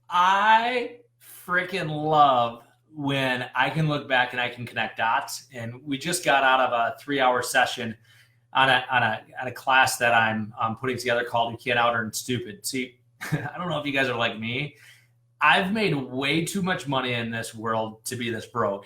I freaking love when I can look back and I can connect dots. And we just got out of a 3-hour session on a class that I'm putting together called "You Can't Out Earn Stupid." See, I don't know if you guys are like me. I've made way too much money in this world to be this broke.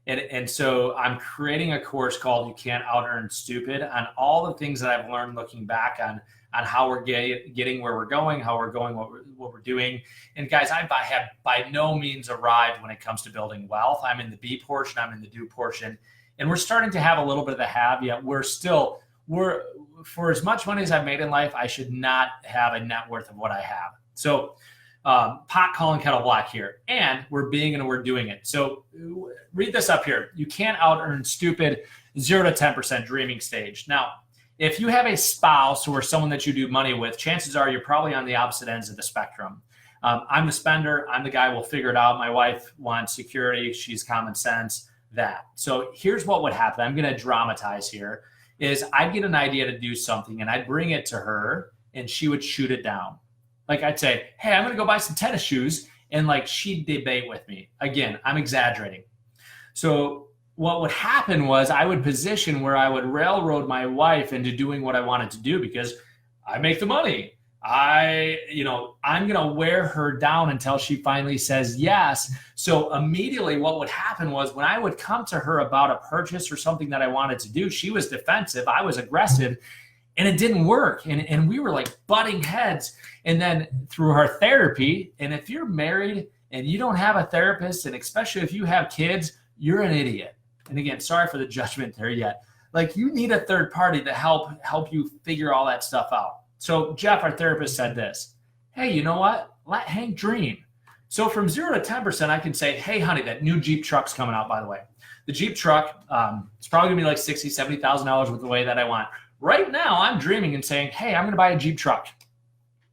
And so I'm creating a course called "You Can't Out Earn Stupid" on all the things that I've learned looking back on how we're getting where we're going, how we're going, what we're doing. And guys, I have by no means arrived when it comes to building wealth. I'm in the be portion, I'm in the do portion, and we're starting to have a little bit of the have, yet we're for as much money as I've made in life, I should not have a net worth of what I have. So pot calling kettle black here, and we're being and we're doing it. So read this up here. You can't out earn stupid 0 to 10% dreaming stage. Now, if you have a spouse or someone that you do money with, chances are you're probably on the opposite ends of the spectrum. I'm the spender. I'm the guy who will figure it out. My wife wants security. She's common sense. That. So here's what would happen. I'm going to dramatize here. Is I'd get an idea to do something and I'd bring it to her and she would shoot it down. Like I'd say, hey, I'm going to go buy some tennis shoes. And like she'd debate with me. Again, I'm exaggerating. So what would happen was I would position where I would railroad my wife into doing what I wanted to do because I make the money. I'm going to wear her down until she finally says yes. So immediately what would happen was when I would come to her about a purchase or something that I wanted to do, she was defensive, I was aggressive, and it didn't work. And we were like butting heads. And then through our therapy, and if you're married and you don't have a therapist, and especially if you have kids, you're an idiot. And again, sorry for the judgment there yet. Like you need a third party to help you figure all that stuff out. So Jeff, our therapist, said this, hey, you know what? Let Hank dream. So from 0 to 10%, I can say, hey, honey, that new Jeep truck's coming out, by the way. The Jeep truck, it's probably gonna be like $60,000, $70,000 with the way that I want. Right now, I'm dreaming and saying, hey, I'm gonna buy a Jeep truck.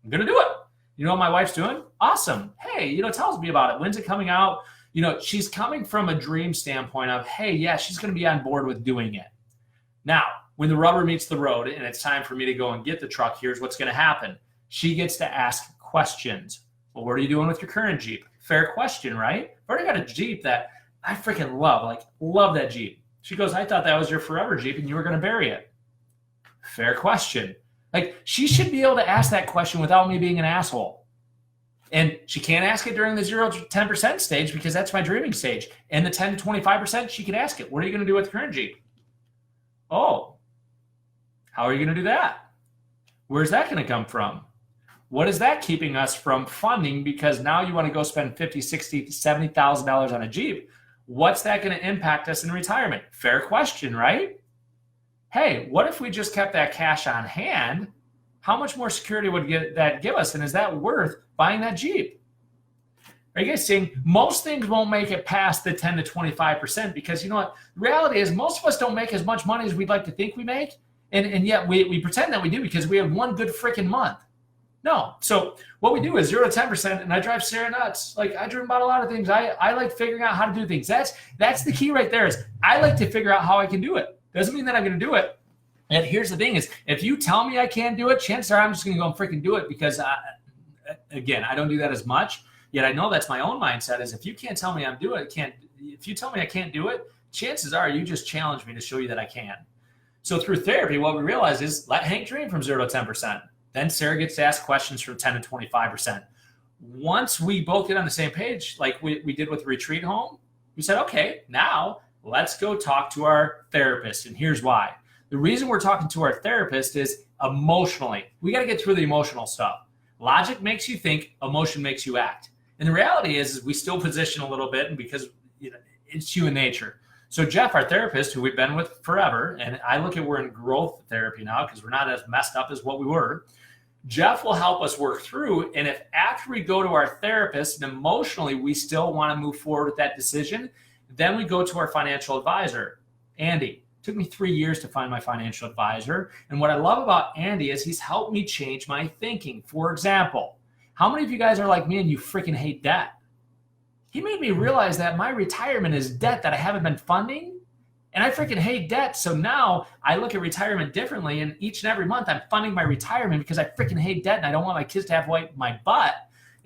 I'm gonna do it. You know what my wife's doing? Awesome. Hey, tell me about it. When's it coming out? She's coming from a dream standpoint of, hey, yeah, she's gonna be on board with doing it. Now, when the rubber meets the road and it's time for me to go and get the truck, here's what's going to happen. She gets to ask questions. Well, what are you doing with your current Jeep? Fair question, right? I've already got a Jeep that I freaking love that Jeep. She goes, I thought that was your forever Jeep and you were going to bury it. Fair question. Like she should be able to ask that question without me being an asshole. And she can't ask it during the 0 to 10% stage because that's my dreaming stage. And the 10 to 25%, she could ask it. What are you going to do with the current Jeep? Oh, how are you going to do that? Where's that going to come from? What is that keeping us from funding? Because now you want to go spend $50,000, $60,000, $70,000 on a Jeep. What's that going to impact us in retirement? Fair question, right? Hey, what if we just kept that cash on hand? How much more security would that give us? And is that worth buying that Jeep? Are you guys seeing? Most things won't make it past the 10 to 25% because you know what? The reality is most of us don't make as much money as we'd like to think we make. And yet we pretend that we do because we have one good freaking month. No. So what we do is 0 to 10%, and I drive Sarah nuts. Like I dream about a lot of things. I like figuring out how to do things. That's the key right there is I like to figure out how I can do it. Doesn't mean that I'm going to do it. And here's the thing is if you tell me I can't do it, chances are I'm just going to go and freaking do it because, again, I don't do that as much. Yet I know that's my own mindset is if you can't tell me I'm doing it, if you tell me I can't do it, chances are you just challenge me to show you that I can. So through therapy, what we realize is let Hank dream from 0 to 10%. Then Sarah gets to ask questions from 10 to 25%. Once we both get on the same page, like we did with the retreat home, we said, okay, now let's go talk to our therapist. And here's why. The reason we're talking to our therapist is emotionally. We got to get through the emotional stuff. Logic makes you think, emotion makes you act. And the reality is we still position a little bit because it's human nature. So Jeff, our therapist, who we've been with forever, and I look at we're in growth therapy now because we're not as messed up as what we were. Jeff will help us work through. And if after we go to our therapist and emotionally we still want to move forward with that decision, then we go to our financial advisor, Andy. It took me 3 years to find my financial advisor. And what I love about Andy is he's helped me change my thinking. For example, how many of you guys are like me and you freaking hate debt? He made me realize that my retirement is debt that I haven't been funding. And I freaking hate debt. So now I look at retirement differently. And each and every month I'm funding my retirement because I freaking hate debt and I don't want my kids to have to wipe my butt.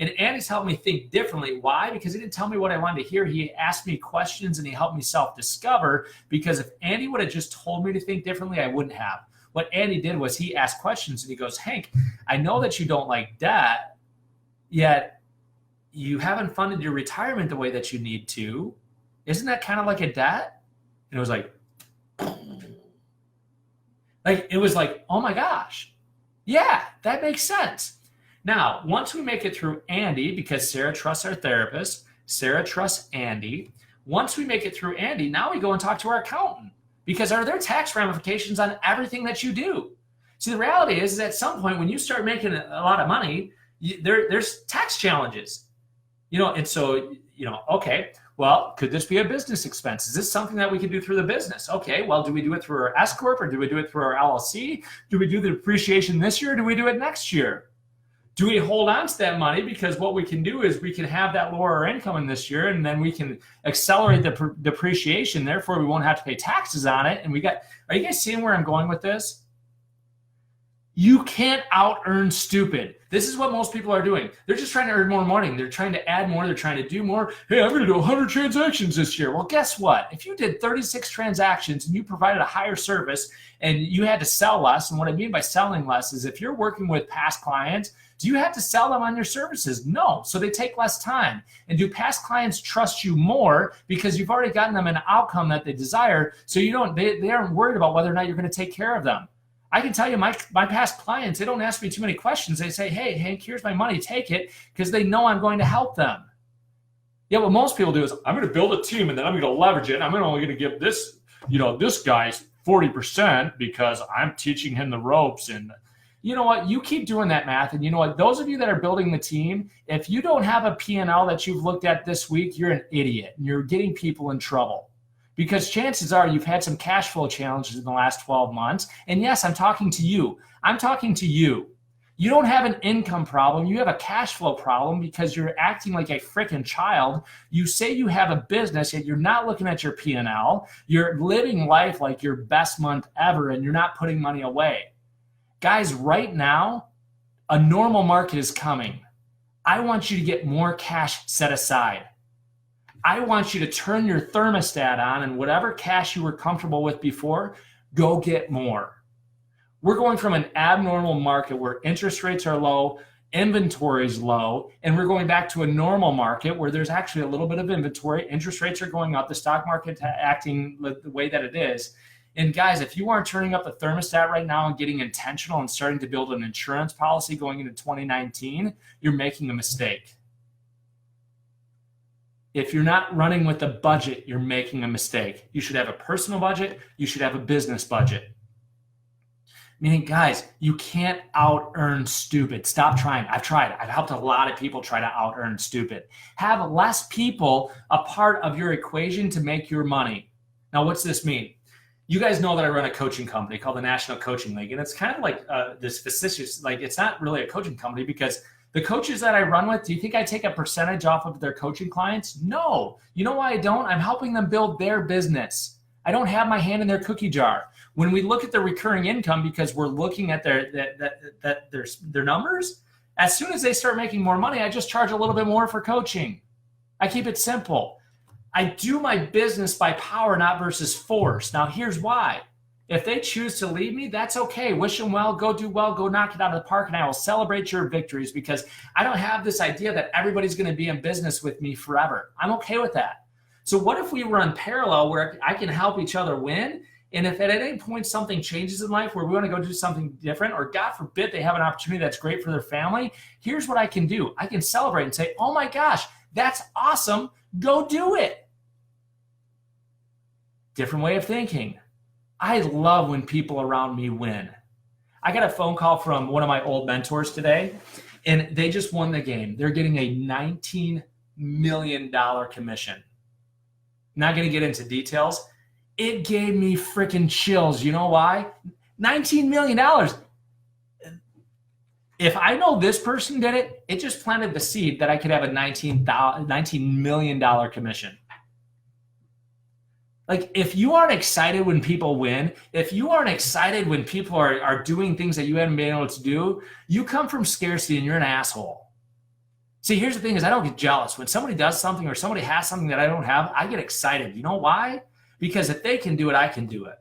And Andy's helped me think differently. Why? Because he didn't tell me what I wanted to hear. He asked me questions and he helped me self-discover, because if Andy would have just told me to think differently, I wouldn't have. What Andy did was he asked questions and he goes, Hank, I know that you don't like debt, yet you haven't funded your retirement the way that you need to. Isn't that kind of like a debt? And it was like, it was like, oh my gosh. Yeah, that makes sense. Now, once we make it through Andy, because Sarah trusts our therapist, Sarah trusts Andy. Once we make it through Andy, now we go and talk to our accountant, because are there tax ramifications on everything that you do? See, the reality is at some point when you start making a lot of money, there's tax challenges, and so, okay, well, could this be a business expense? Is this something that we can do through the business? Okay, well, do we do it through our S Corp or do we do it through our LLC? Do we do the depreciation this year or do we do it next year? Do we hold on to that money? Because what we can do is we can have that lower income in this year, and then we can accelerate the depreciation. Therefore, we won't have to pay taxes on it. And are you guys seeing where I'm going with this? You can't out-earn stupid. This is what most people are doing. They're just trying to earn more money. They're trying to add more. They're trying to do more. Hey, I'm going to do 100 transactions this year. Well, guess what? If you did 36 transactions and you provided a higher service and you had to sell less, and what I mean by selling less is if you're working with past clients, do you have to sell them on your services? No. So they take less time. And do past clients trust you more because you've already gotten them an outcome that they desire, so they aren't worried about whether or not you're going to take care of them? I can tell you my past clients, they don't ask me too many questions. They say, hey, Hank, here's my money, take it, because they know I'm going to help them. Yeah, what most people do is, I'm going to build a team and then I'm going to leverage it. I'm only going to give this, this guy's 40% because I'm teaching him the ropes. And you know what? You keep doing that math. And you know what? Those of you that are building the team, if you don't have a P&L that you've looked at this week, you're an idiot and you're getting people in trouble. Because chances are you've had some cash flow challenges in the last 12 months. And yes, I'm talking to you. I'm talking to you. You don't have an income problem. You have a cash flow problem because you're acting like a freaking child. You say you have a business, yet you're not looking at your P&L. You're living life like your best month ever, and you're not putting money away. Guys, right now, a normal market is coming. I want you to get more cash set aside. I want you to turn your thermostat on, and whatever cash you were comfortable with before, go get more. We're going from an abnormal market where interest rates are low, inventory is low, and we're going back to a normal market where there's actually a little bit of inventory. Interest rates are going up, the stock market acting the way that it is. And guys, if you aren't turning up the thermostat right now and getting intentional and starting to build an insurance policy going into 2019, you're making a mistake. If you're not running with a budget, you're making a mistake. You should have a personal budget. You should have a business budget. Meaning, guys, you can't out-earn stupid. Stop trying. I've tried. I've helped a lot of people try to out-earn stupid. Have less people a part of your equation to make your money. Now, what's this mean? You guys know that I run a coaching company called the National Coaching League, and it's kind of like this facetious, it's not really a coaching company because the coaches that I run with, do you think I take a percentage off of their coaching clients? No. You know why I don't? I'm helping them build their business. I don't have my hand in their cookie jar. When we look at the recurring income, because we're looking at their numbers, as soon as they start making more money, I just charge a little bit more for coaching. I keep it simple. I do my business by power, not versus force. Now, here's why. If they choose to leave me, that's okay. Wish them well, go do well, go knock it out of the park, and I will celebrate your victories because I don't have this idea that everybody's going to be in business with me forever. I'm okay with that. So what if we run parallel where I can help each other win? And if at any point something changes in life where we want to go do something different, or God forbid they have an opportunity that's great for their family, here's what I can do. I can celebrate and say, oh my gosh, that's awesome. Go do it. Different way of thinking. I love when people around me win. I got a phone call from one of my old mentors today, and they just won the game. They're getting a $19 million commission. Not going to get into details. It gave me freaking chills. You know why? $19 million. If I know this person did it, it just planted the seed that I could have a $19 million commission. Like, if you aren't excited when people win, if you aren't excited when people are doing things that you haven't been able to do, you come from scarcity and you're an asshole. See, here's the thing is I don't get jealous. When somebody does something or somebody has something that I don't have, I get excited. You know why? Because if they can do it, I can do it.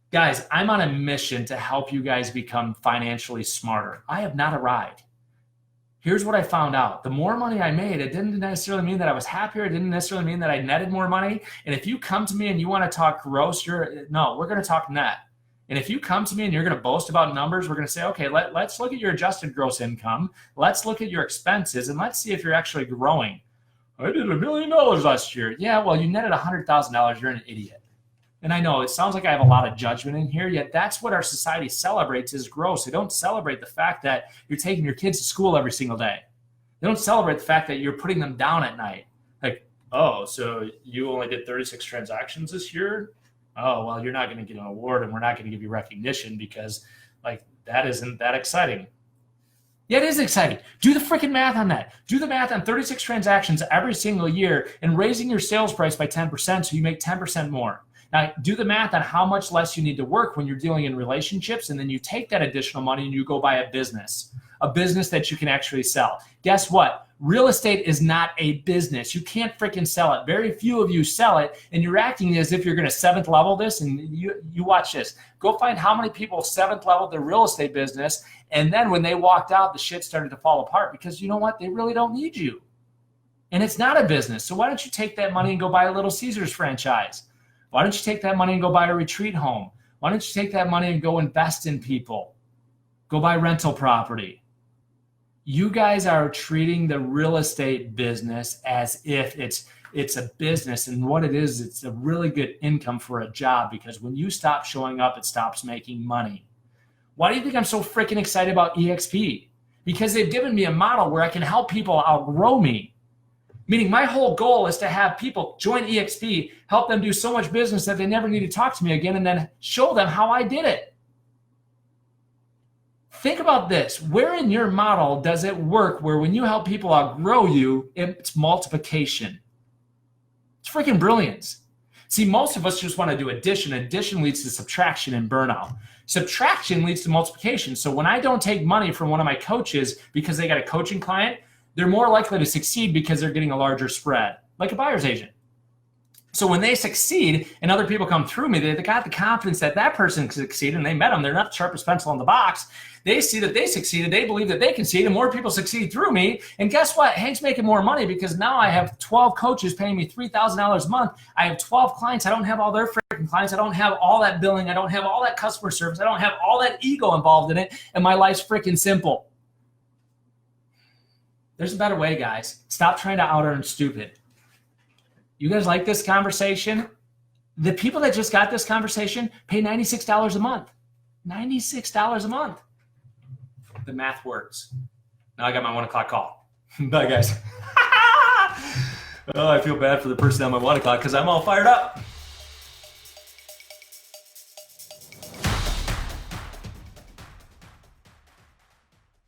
Guys, I'm on a mission to help you guys become financially smarter. I have not arrived. Here's what I found out. The more money I made, it didn't necessarily mean that I was happier. It didn't necessarily mean that I netted more money. And if you come to me and you want to talk gross, we're going to talk net. And if you come to me and you're going to boast about numbers, we're going to say, okay, let's look at your adjusted gross income. Let's look at your expenses and let's see if you're actually growing. I did $1 million last year. Yeah, well, you netted $100,000. You're an idiot. And I know it sounds like I have a lot of judgment in here, yet that's what our society celebrates is gross. They don't celebrate the fact that you're taking your kids to school every single day. They don't celebrate the fact that you're putting them down at night. Like, oh, so you only did 36 transactions this year? Oh, well, you're not going to get an award and we're not going to give you recognition because like that isn't that exciting. Yeah, it is exciting. Do the freaking math on that. Do the math on 36 transactions every single year and raising your sales price by 10% so you make 10% more. Now, do the math on how much less you need to work when you're dealing in relationships, and then you take that additional money and you go buy a business that you can actually sell. Guess what? Real estate is not a business. You can't freaking sell it. Very few of you sell it, and you're acting as if you're going to 7th level this, and you watch this. Go find how many people 7th leveled their real estate business, and then when they walked out, the shit started to fall apart because you know what? They really don't need you. And it's not a business. So why don't you take that money and go buy a Little Caesars franchise? Why don't you take that money and go buy a retreat home? Why don't you take that money and go invest in people? Go buy rental property. You guys are treating the real estate business as if it's a business, and what it is, it's a really good income for a job because when you stop showing up, it stops making money. Why do you think I'm so freaking excited about EXP? Because they've given me a model where I can help people outgrow me. Meaning my whole goal is to have people join EXP, help them do so much business that they never need to talk to me again, and then show them how I did it. Think about this. Where in your model does it work where when you help people outgrow you, it's multiplication? It's freaking brilliance. See, most of us just want to do addition. Addition leads to subtraction and burnout. Subtraction leads to multiplication. So when I don't take money from one of my coaches because they got a coaching client, they're more likely to succeed because they're getting a larger spread, like a buyer's agent. So when they succeed and other people come through me, they got the confidence that that person can succeed, and they met them. They're not the sharpest pencil in the box. They see that they succeeded. They believe that they can succeed, and more people succeed through me. And guess what? Hank's making more money because now I have 12 coaches paying me $3,000 a month. I have 12 clients. I don't have all their freaking clients. I don't have all that billing. I don't have all that customer service. I don't have all that ego involved in it, and my life's freaking simple. There's a better way, guys. Stop trying to out-earn stupid. You guys like this conversation? The people that just got this conversation pay $96 a month. $96 a month. The math works. Now I got my 1 o'clock call. Bye, guys. Oh, I feel bad for the person on my 1 o'clock because I'm all fired up.